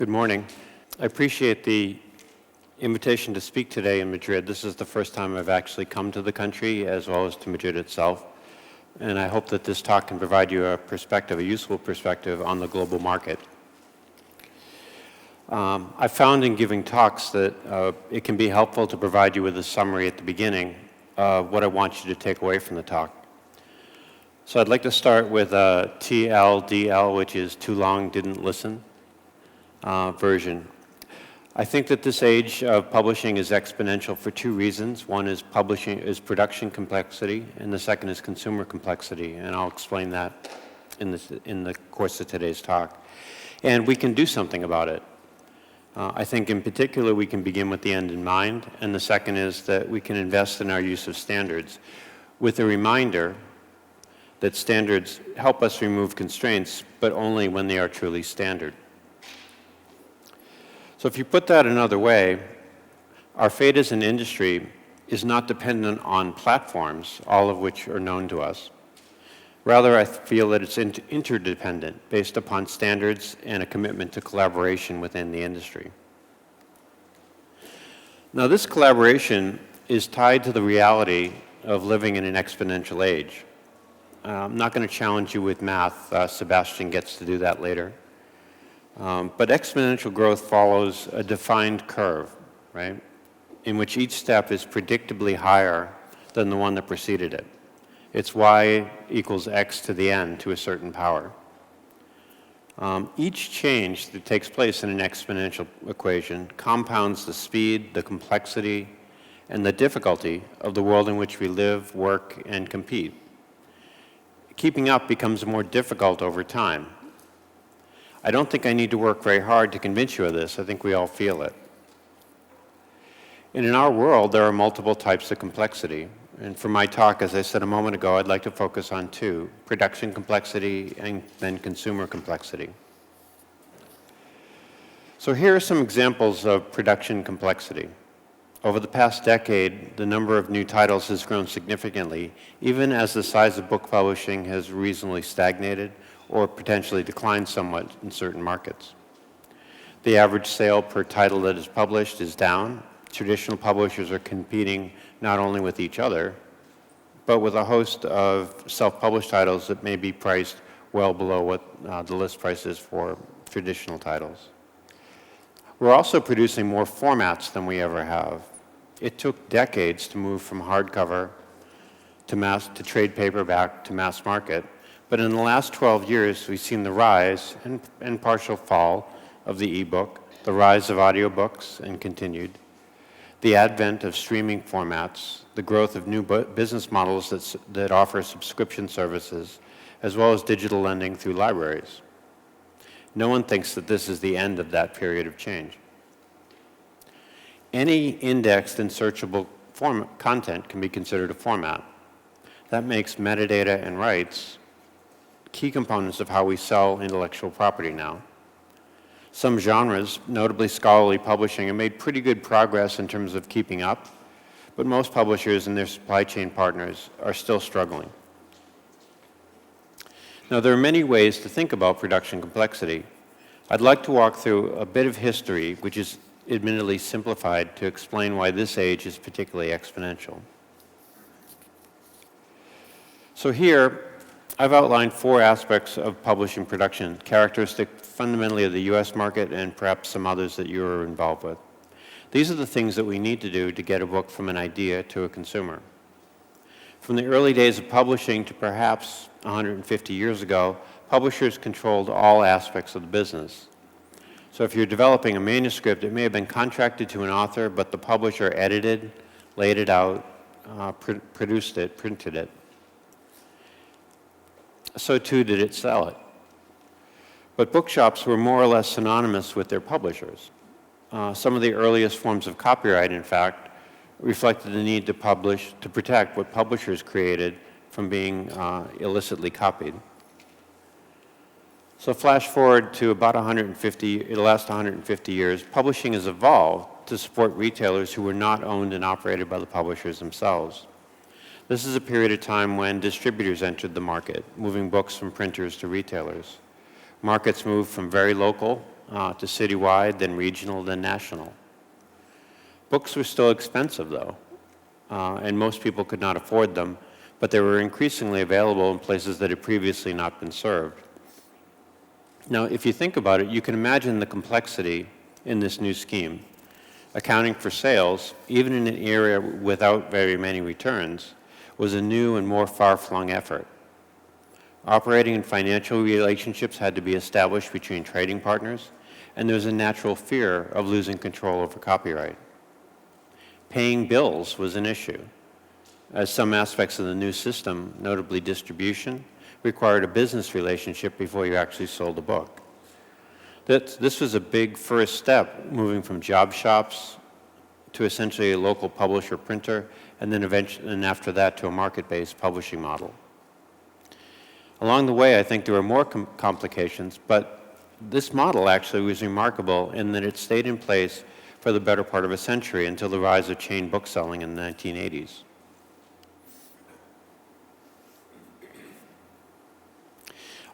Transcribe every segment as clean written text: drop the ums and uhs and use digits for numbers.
Good morning. I appreciate the invitation to speak today in Madrid. This is the first time I've actually come to the country as well as to Madrid itself. And I hope that this talk can provide you a perspective, a useful perspective on the global market. I found in giving talks that it can be helpful to provide you with a summary at the beginning of what I want you to take away from the talk. So I'd like to start with TLDL, which is too long, didn't listen version. I think that this age of publishing is exponential for two reasons. One is production complexity, and the second is consumer complexity, and I'll explain that in the course of today's talk. And we can do something about it. I think in particular we can begin with the end in mind, and the second is that we can invest in our use of standards with a reminder that standards help us remove constraints, but only when they are truly standard. So if you put that another way, our fate as an industry is not dependent on platforms, all of which are known to us. Rather, I feel that it's interdependent, based upon standards and a commitment to collaboration within the industry. Now, this collaboration is tied to the reality of living in an exponential age. I'm not going to challenge you with math. Sebastian gets to do that later. But exponential growth follows a defined curve, right, in which each step is predictably higher than the one that preceded it. It's y equals x to the n to a certain power. Each change that takes place in an exponential equation compounds the speed, the complexity, and the difficulty of the world in which we live, work, and compete. Keeping up becomes more difficult over time. I don't think I need to work very hard to convince you of this. I think we all feel it. And in our world, there are multiple types of complexity. And for my talk, as I said a moment ago, I'd like to focus on two: production complexity and then consumer complexity. So here are some examples of production complexity. Over the past decade, the number of new titles has grown significantly, even as the size of book publishing has reasonably stagnated or potentially declined somewhat in certain markets. The average sale per title that is published is down. Traditional publishers are competing not only with each other, but with a host of self-published titles that may be priced well below what the list price is for traditional titles. We're also producing more formats than we ever have. It took decades to move from hardcover to trade paperback to mass market. But in the last 12 years, we've seen the rise and partial fall of the ebook, the rise of audiobooks and continued, the advent of streaming formats, the growth of new business models that offer subscription services, as well as digital lending through libraries. No one thinks that this is the end of that period of change. Any indexed and searchable content can be considered a format. That makes metadata and rights key components of how we sell intellectual property now. Some genres, notably scholarly publishing, have made pretty good progress in terms of keeping up, but most publishers and their supply chain partners are still struggling. Now, there are many ways to think about production complexity. I'd like to walk through a bit of history, which is admittedly simplified, to explain why this age is particularly exponential. So here, I've outlined four aspects of publishing production, characteristic fundamentally of the US market and perhaps some others that you're involved with. These are the things that we need to do to get a book from an idea to a consumer. From the early days of publishing to perhaps 150 years ago, publishers controlled all aspects of the business. So if you're developing a manuscript, it may have been contracted to an author, but the publisher edited, laid it out, produced it, printed it. So too did it sell it. But bookshops were more or less synonymous with their publishers. Some of the earliest forms of copyright, in fact, reflected the need to protect what publishers created from being illicitly copied. So flash forward to about the last 150 years, publishing has evolved to support retailers who were not owned and operated by the publishers themselves. This is a period of time when distributors entered the market, moving books from printers to retailers. Markets moved from very local to citywide, then regional, then national. Books were still expensive, though, and most people could not afford them, but they were increasingly available in places that had previously not been served. Now, if you think about it, you can imagine the complexity in this new scheme. Accounting for sales, even in an area without very many returns, was a new and more far-flung effort. Operating and financial relationships had to be established between trading partners, and there was a natural fear of losing control over copyright. Paying bills was an issue, as some aspects of the new system, notably distribution, required a business relationship before you actually sold a book. This was a big first step, moving from job shops to essentially a local publisher printer, and then eventually, and after that, to a market-based publishing model. Along the way, I think there were more complications, but this model actually was remarkable in that it stayed in place for the better part of a century until the rise of chain bookselling in the 1980s.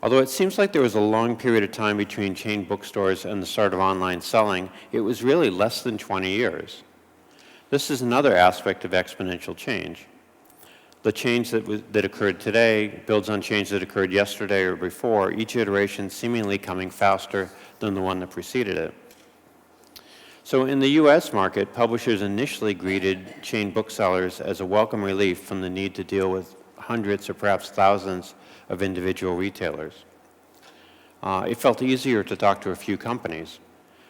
Although it seems like there was a long period of time between chain bookstores and the start of online selling, it was really less than 20 years. This is another aspect of exponential change. The change that occurred today builds on change that occurred yesterday or before, each iteration seemingly coming faster than the one that preceded it. So in the US market, publishers initially greeted chain booksellers as a welcome relief from the need to deal with hundreds or perhaps thousands of individual retailers. It felt easier to talk to a few companies,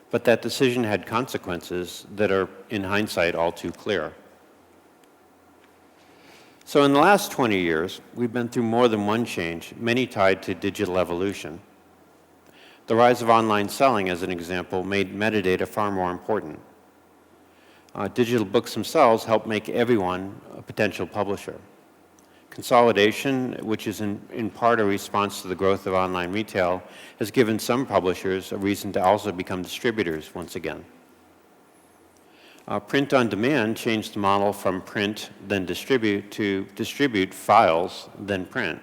but that decision had consequences that are, in hindsight, all too clear. So in the last 20 years, we've been through more than one change, many tied to digital evolution. The rise of online selling, as an example, made metadata far more important. Digital books themselves help make everyone a potential publisher. Consolidation, which is in part a response to the growth of online retail, has given some publishers a reason to also become distributors once again. Print on demand changed the model from print, then distribute, to distribute files, then print.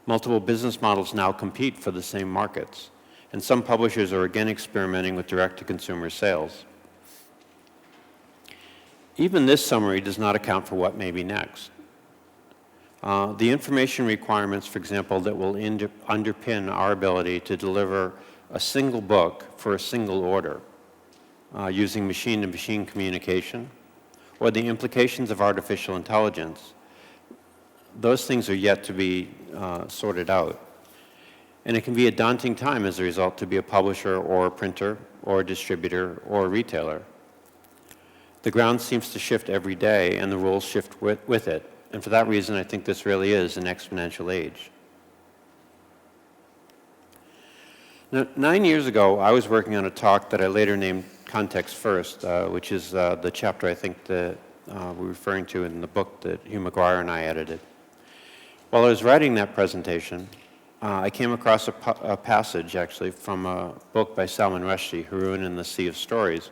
Multiple business models now compete for the same markets, and some publishers are again experimenting with direct-to-consumer sales. Even this summary does not account for what may be next. The information requirements, for example, that will underpin our ability to deliver a single book for a single order using machine-to-machine communication, or the implications of artificial intelligence, those things are yet to be sorted out. And it can be a daunting time as a result to be a publisher or a printer or a distributor or a retailer. The ground seems to shift every day, and the rules shift with it. And for that reason, I think this really is an exponential age. Now, 9 years ago, I was working on a talk that I later named Context First, which is the chapter I think that we're referring to in the book that Hugh McGuire and I edited. While I was writing that presentation, I came across a passage, actually, from a book by Salman Rushdie, Haroun and the Sea of Stories,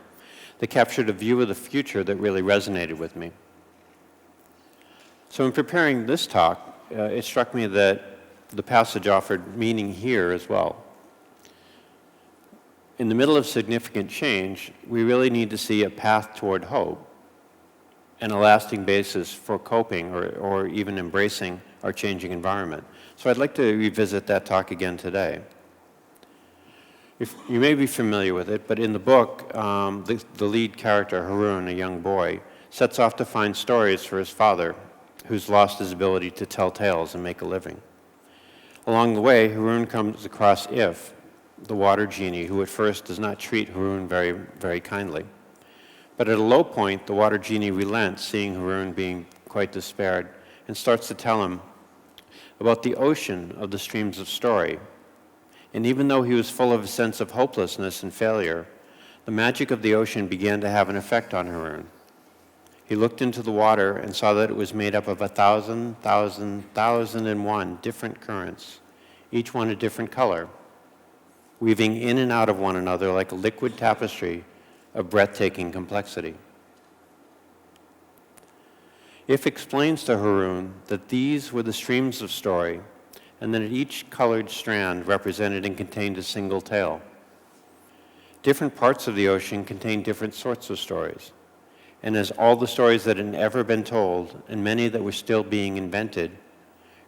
that captured a view of the future that really resonated with me. So in preparing this talk, it struck me that the passage offered meaning here as well. In the middle of significant change, we really need to see a path toward hope and a lasting basis for coping or even embracing our changing environment. So I'd like to revisit that talk again today. You may be familiar with it, but in the book, the lead character, Haroun, a young boy, sets off to find stories for his father, who's lost his ability to tell tales and make a living. Along the way, Haroun comes across If, the water genie, who at first does not treat Haroun very, very kindly. But at a low point, the water genie relents, seeing Haroun being quite despaired, and starts to tell him about the ocean of the streams of story. And even though he was full of a sense of hopelessness and failure, the magic of the ocean began to have an effect on Haroun. He looked into the water and saw that it was made up of 1,000,000,001 different currents, each one a different color, weaving in and out of one another like a liquid tapestry of breathtaking complexity. If explains to Haroun that these were the streams of story, and that each colored strand represented and contained a single tale. Different parts of the ocean contain different sorts of stories. And as all the stories that had ever been told, and many that were still being invented,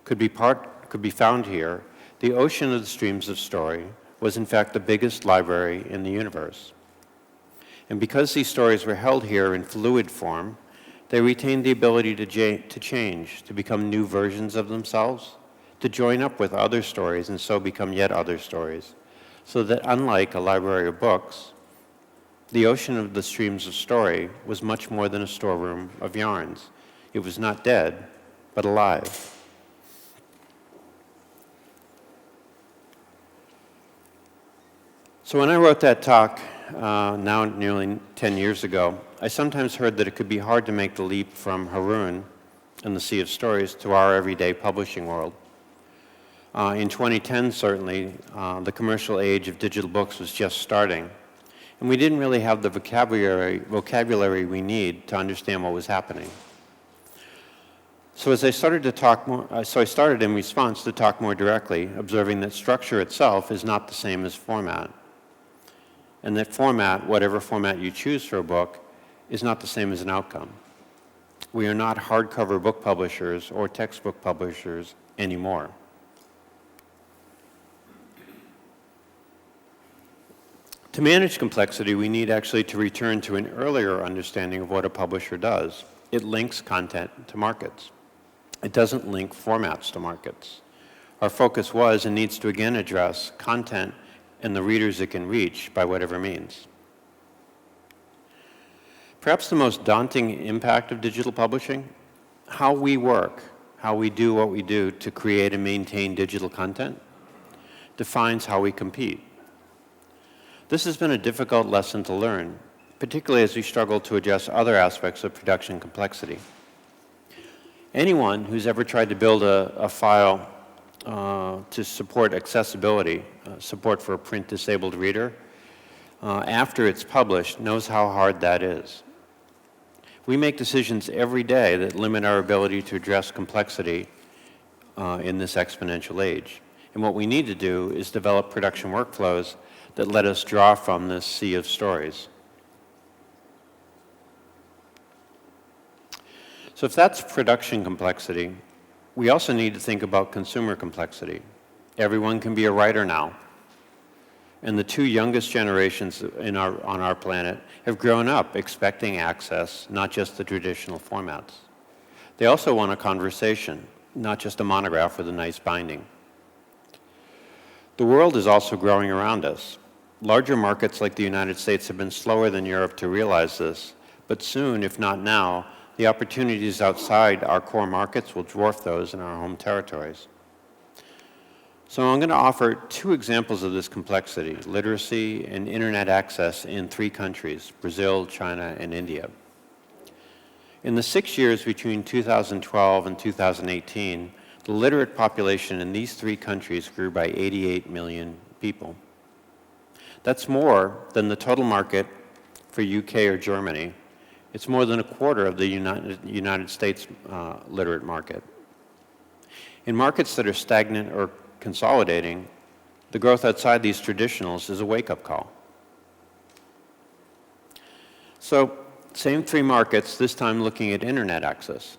could be found here, the ocean of the streams of story was in fact the biggest library in the universe. And because these stories were held here in fluid form, they retained the ability to change, to become new versions of themselves, to join up with other stories and so become yet other stories. So that unlike a library of books, the ocean of the streams of story was much more than a storeroom of yarns. It was not dead, but alive. So when I wrote that talk, now nearly 10 years ago, I sometimes heard that it could be hard to make the leap from Haroun and the Sea of Stories to our everyday publishing world. In 2010, certainly, the commercial age of digital books was just starting, and we didn't really have the vocabulary we need to understand what was happening. So as I started to talk more, I started in response to talk more directly, observing that structure itself is not the same as format, and that format, whatever format you choose for a book, is not the same as an outcome. We are not hardcover book publishers or textbook publishers anymore. To manage complexity, we need actually to return to an earlier understanding of what a publisher does. It links content to markets. It doesn't link formats to markets. Our focus was and needs to again address content and the readers it can reach by whatever means. Perhaps the most daunting impact of digital publishing, how we work, how we do what we do to create and maintain digital content, defines how we compete. This has been a difficult lesson to learn, particularly as we struggle to address other aspects of production complexity. Anyone who's ever tried to build a file to support accessibility, support for a print-disabled reader, after it's published, knows how hard that is. We make decisions every day that limit our ability to address complexity in this exponential age. And what we need to do is develop production workflows that let us draw from this sea of stories. So if that's production complexity, we also need to think about consumer complexity. Everyone can be a writer now. And the two youngest generations on our planet have grown up expecting access, not just the traditional formats. They also want a conversation, not just a monograph with a nice binding. The world is also growing around us. Larger markets like the United States have been slower than Europe to realize this, but soon, if not now, the opportunities outside our core markets will dwarf those in our home territories. So I'm going to offer two examples of this complexity, literacy and internet access in 3 countries, Brazil, China, and India. In the 6 years between 2012 and 2018, the literate population in these 3 countries grew by 88 million people. That's more than the total market for UK or Germany. It's more than a quarter of the United States literate market. In markets that are stagnant or consolidating, the growth outside these traditionals is a wake-up call. So, same 3 markets, this time looking at internet access.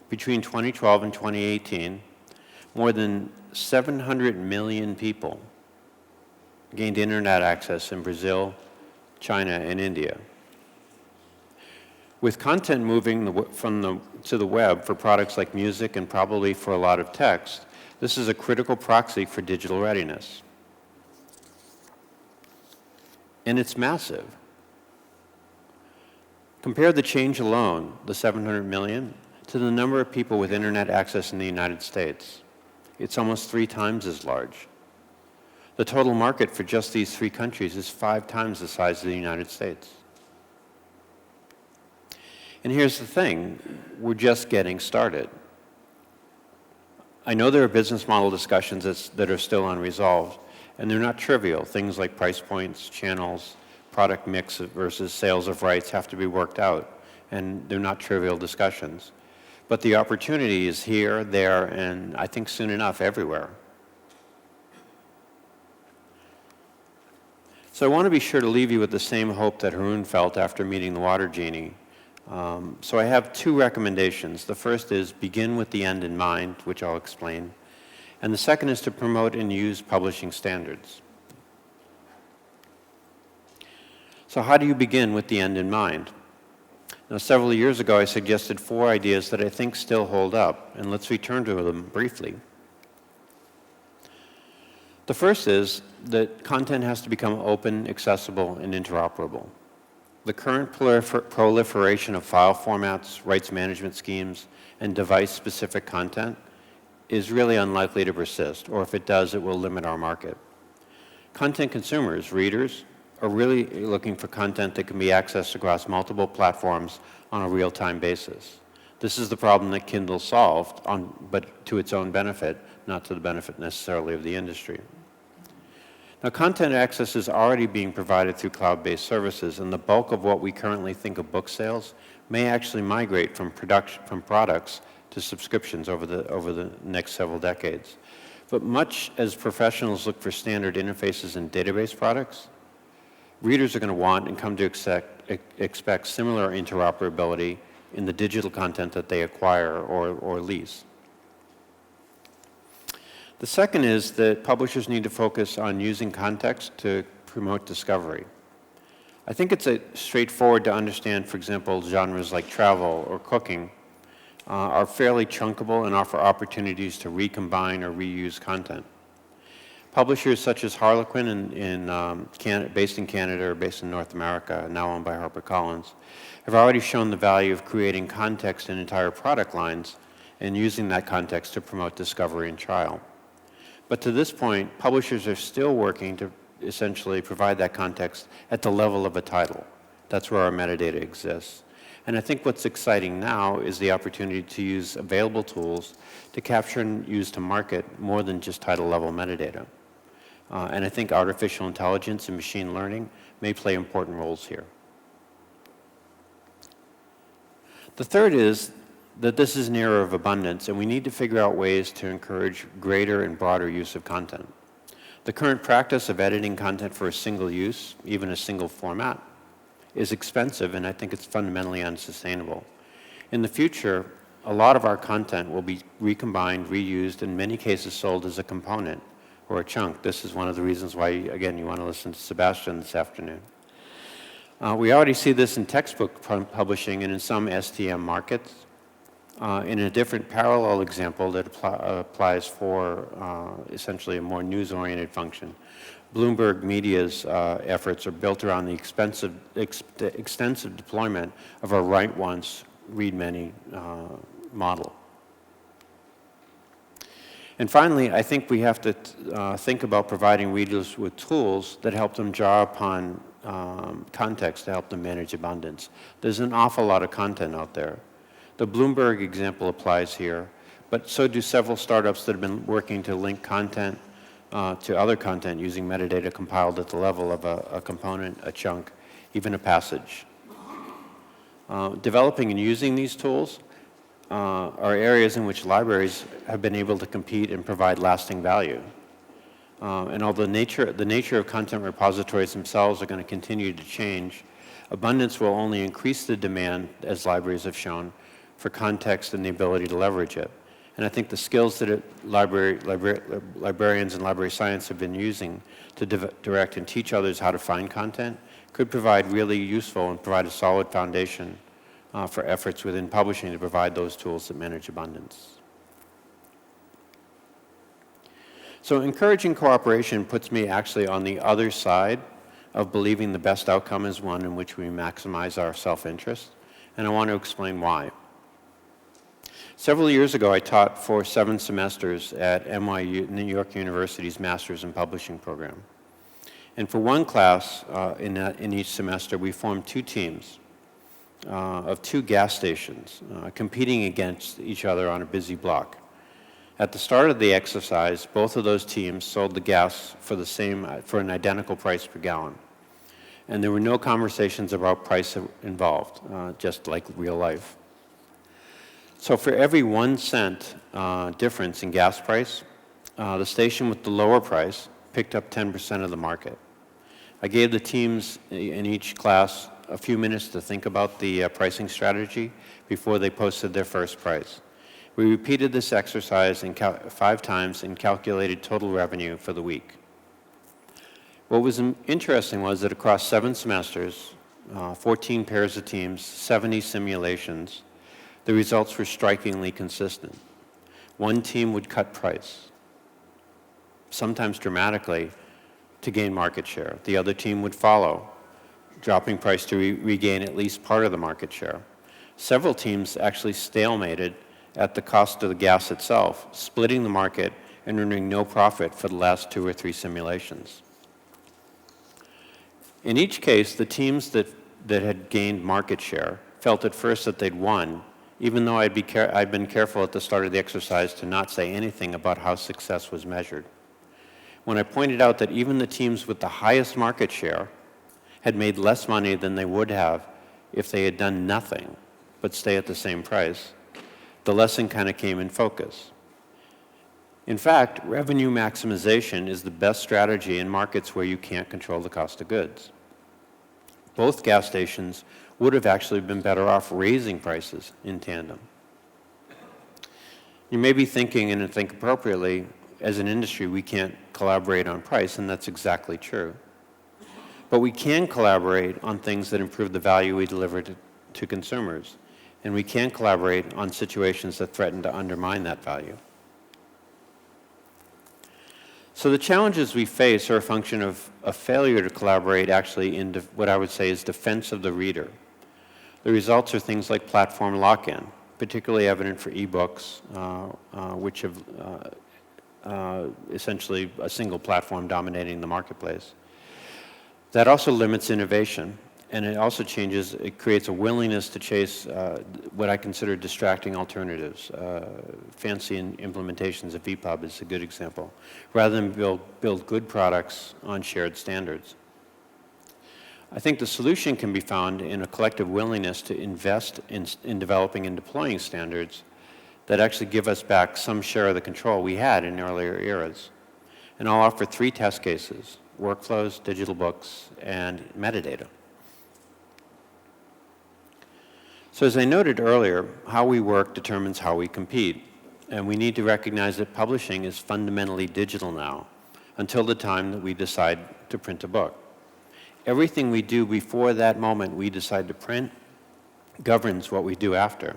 Between 2012 and 2018, more than 700 million people gained internet access in Brazil, China, and India. With content moving to the web for products like music and probably for a lot of text, this is a critical proxy for digital readiness. And it's massive. Compare the change alone, the 700 million, to the number of people with internet access in the United States. It's almost 3 times as large. The total market for just these 3 countries is 5 times the size of the United States. And here's the thing, we're just getting started. I know there are business model discussions that are still unresolved, and they're not trivial. Things like price points, channels, product mix versus sales of rights have to be worked out, and they're not trivial discussions. But the opportunity is here, there, and I think soon enough everywhere. So I want to be sure to leave you with the same hope that Haroon felt after meeting the water genie. So I have two recommendations. The first is begin with the end in mind, which I'll explain. And the second is to promote and use publishing standards. So how do you begin with the end in mind? Now, several years ago, I suggested 4 ideas that I think still hold up, and let's return to them briefly. The first is that content has to become open, accessible, and interoperable. The current proliferation of file formats, rights management schemes, and device-specific content is really unlikely to persist, or if it does, it will limit our market. Content consumers, readers, are really looking for content that can be accessed across multiple platforms on a real-time basis. This is the problem that Kindle solved, but to its own benefit, not to the benefit necessarily of the industry. Now, content access is already being provided through cloud-based services, and the bulk of what we currently think of book sales may actually migrate from products to subscriptions over the next several decades. But much as professionals look for standard interfaces and database products, readers are going to want and come to expect similar interoperability in the digital content that they acquire or lease. The second is that publishers need to focus on using context to promote discovery. I think it's straightforward to understand, for example, genres like travel or cooking are fairly chunkable and offer opportunities to recombine or reuse content. Publishers such as Harlequin based in Canada or based in North America, now owned by HarperCollins, have already shown the value of creating context in entire product lines and using that context to promote discovery and trial. But to this point, publishers are still working to essentially provide that context at the level of a title. That's where our metadata exists. And I think what's exciting now is the opportunity to use available tools to capture and use to market more than just title-level metadata. And I think artificial intelligence and machine learning may play important roles here. The third is that this is an era of abundance, and we need to figure out ways to encourage greater and broader use of content. The current practice of editing content for a single use, even a single format, is expensive, and I think it's fundamentally unsustainable. In the future, a lot of our content will be recombined, reused, in many cases sold as a component or a chunk. This is one of the reasons why, again, you want to listen to Sebastian this afternoon. We already see this in textbook publishing and in some STM markets. In a different parallel example that applies for essentially a more news-oriented function, Bloomberg Media's efforts are built around the extensive deployment of a write once, read many model. And finally, I think we have to think about providing readers with tools that help them draw upon context to help them manage abundance. There's an awful lot of content out there. The Bloomberg example applies here, but so do several startups that have been working to link content to other content using metadata compiled at the level of a component, a chunk, even a passage. Developing and using these tools are areas in which libraries have been able to compete and provide lasting value. And although the nature of content repositories themselves are going to continue to change, abundance will only increase the demand, as libraries have shown, for context and the ability to leverage it. And I think the skills that librarians and library science have been using to direct and teach others how to find content could provide really useful and provide a solid foundation for efforts within publishing to provide those tools that manage abundance. So encouraging cooperation puts me actually on the other side of believing the best outcome is one in which we maximize our self-interest, and I want to explain why. Several years ago, I taught for 7 semesters at NYU, New York University's Masters in Publishing program. And for one class in each semester, we formed 2 teams of 2 gas stations competing against each other on a busy block. At the start of the exercise, both of those teams sold the gas for an identical price per gallon. And there were no conversations about price involved, just like real life. So for every 1 cent difference in gas price, the station with the lower price picked up 10% of the market. I gave the teams in each class a few minutes to think about the pricing strategy before they posted their first price. We repeated this exercise 5 times and calculated total revenue for the week. What was interesting was that across 7 semesters, 14 pairs of teams, 70 simulations, the results were strikingly consistent. One team would cut price, sometimes dramatically, to gain market share. The other team would follow, dropping price to regain at least part of the market share. Several teams actually stalemated at the cost of the gas itself, splitting the market and earning no profit for the last 2 or 3 simulations. In each case, the teams that had gained market share felt at first that they'd won, even though I'd been careful at the start of the exercise to not say anything about how success was measured. When I pointed out that even the teams with the highest market share had made less money than they would have if they had done nothing but stay at the same price, the lesson kind of came in focus. In fact, revenue maximization is the best strategy in markets where you can't control the cost of goods. Both gas stations would have actually been better off raising prices in tandem. You may be thinking, and think appropriately, as an industry, we can't collaborate on price, and that's exactly true. But we can collaborate on things that improve the value we deliver to consumers, and we can collaborate on situations that threaten to undermine that value. So the challenges we face are a function of a failure to collaborate actually in what I would say is defense of the reader. The results are things like platform lock-in, particularly evident for ebooks, which have essentially a single platform dominating the marketplace. That also limits innovation, and it creates a willingness to chase what I consider distracting alternatives. Fancy implementations of EPUB is a good example, rather than build good products on shared standards. I think the solution can be found in a collective willingness to invest in developing and deploying standards that actually give us back some share of the control we had in earlier eras. And I'll offer 3 test cases: workflows, digital books, and metadata. So as I noted earlier, how we work determines how we compete. And we need to recognize that publishing is fundamentally digital now, until the time that we decide to print a book. Everything we do before that moment we decide to print governs what we do after.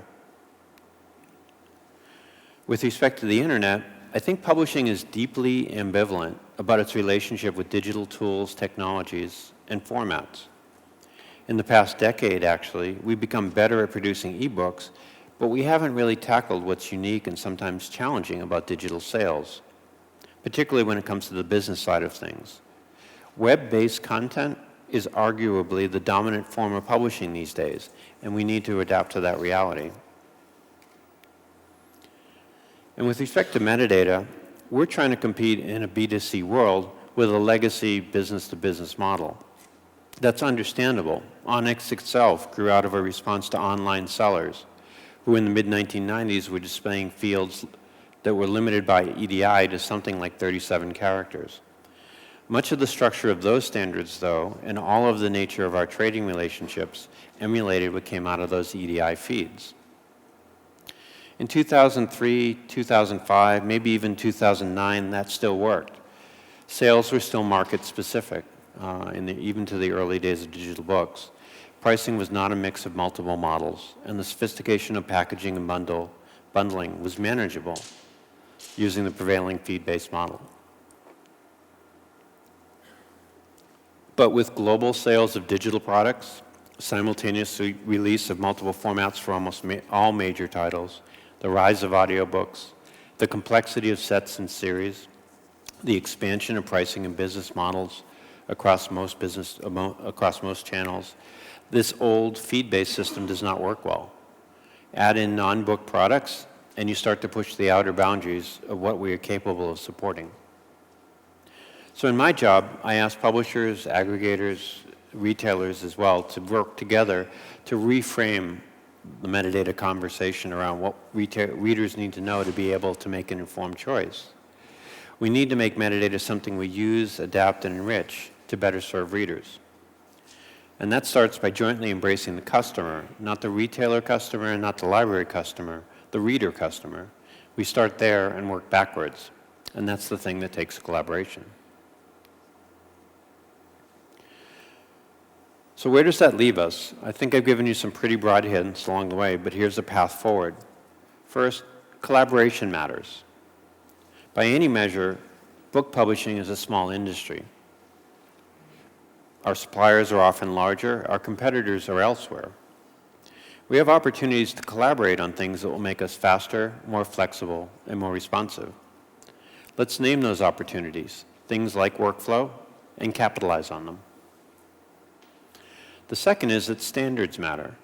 With respect to the internet, I think publishing is deeply ambivalent about its relationship with digital tools, technologies, and formats. In the past decade, actually, we've become better at producing ebooks, but we haven't really tackled what's unique and sometimes challenging about digital sales, particularly when it comes to the business side of things. Web-based content is arguably the dominant form of publishing these days, and we need to adapt to that reality. And with respect to metadata, we're trying to compete in a B2C world with a legacy business-to-business model. That's understandable. Onyx itself grew out of a response to online sellers, who in the mid-1990s were displaying fields that were limited by EDI to something like 37 characters. Much of the structure of those standards, though, and all of the nature of our trading relationships emulated what came out of those EDI feeds. In 2003, 2005, maybe even 2009, that still worked. Sales were still market-specific, even to the early days of digital books. Pricing was not a mix of multiple models, and the sophistication of packaging and bundling was manageable using the prevailing feed-based model. But with global sales of digital products, simultaneous release of multiple formats for almost all major titles, the rise of audiobooks, the complexity of sets and series, the expansion of pricing and business models across most channels, this old feed-based system does not work well. Add in non-book products, and you start to push the outer boundaries of what we are capable of supporting. So in my job, I ask publishers, aggregators, retailers as well to work together to reframe the metadata conversation around what readers need to know to be able to make an informed choice. We need to make metadata something we use, adapt, and enrich, to better serve readers. And that starts by jointly embracing the customer, not the retailer customer, not the library customer, the reader customer. We start there and work backwards, and that's the thing that takes collaboration. So where does that leave us? I think I've given you some pretty broad hints along the way, but here's a path forward. First, collaboration matters. By any measure, book publishing is a small industry. Our suppliers are often larger, our competitors are elsewhere. We have opportunities to collaborate on things that will make us faster, more flexible, and more responsive. Let's name those opportunities, things like workflow, and capitalize on them. The second is that standards matter,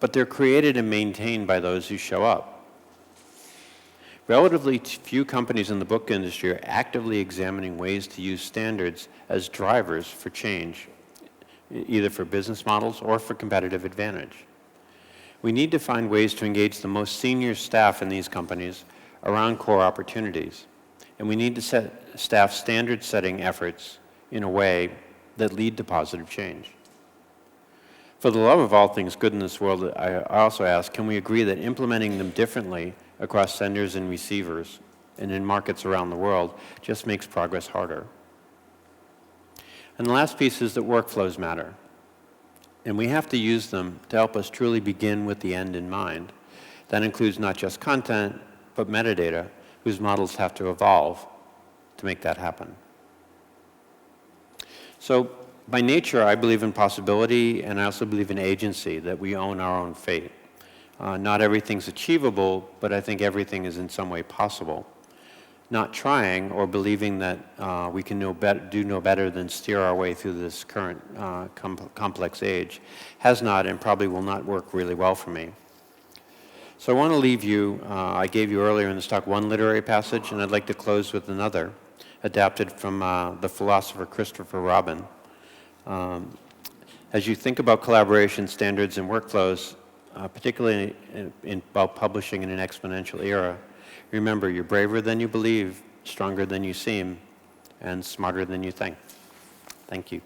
but they're created and maintained by those who show up. Relatively few companies in the book industry are actively examining ways to use standards as drivers for change, either for business models or for competitive advantage. We need to find ways to engage the most senior staff in these companies around core opportunities, and we need to set staff standard-setting efforts in a way that lead to positive change. For the love of all things good in this world, I also ask, can we agree that implementing them differently across senders and receivers and in markets around the world just makes progress harder? And the last piece is that workflows matter. And we have to use them to help us truly begin with the end in mind. That includes not just content, but metadata, whose models have to evolve to make that happen. So, by nature, I believe in possibility, and I also believe in agency, that we own our own fate. Not everything's achievable, but I think everything is in some way possible. Not trying or believing that we can do no better than steer our way through this current complex age has not and probably will not work really well for me. So I want to leave you, I gave you earlier in this talk one literary passage, and I'd like to close with another, adapted from the philosopher Christopher Robin. As you think about collaboration standards and workflows, particularly about publishing in an exponential era, remember, you're braver than you believe, stronger than you seem, and smarter than you think. Thank you.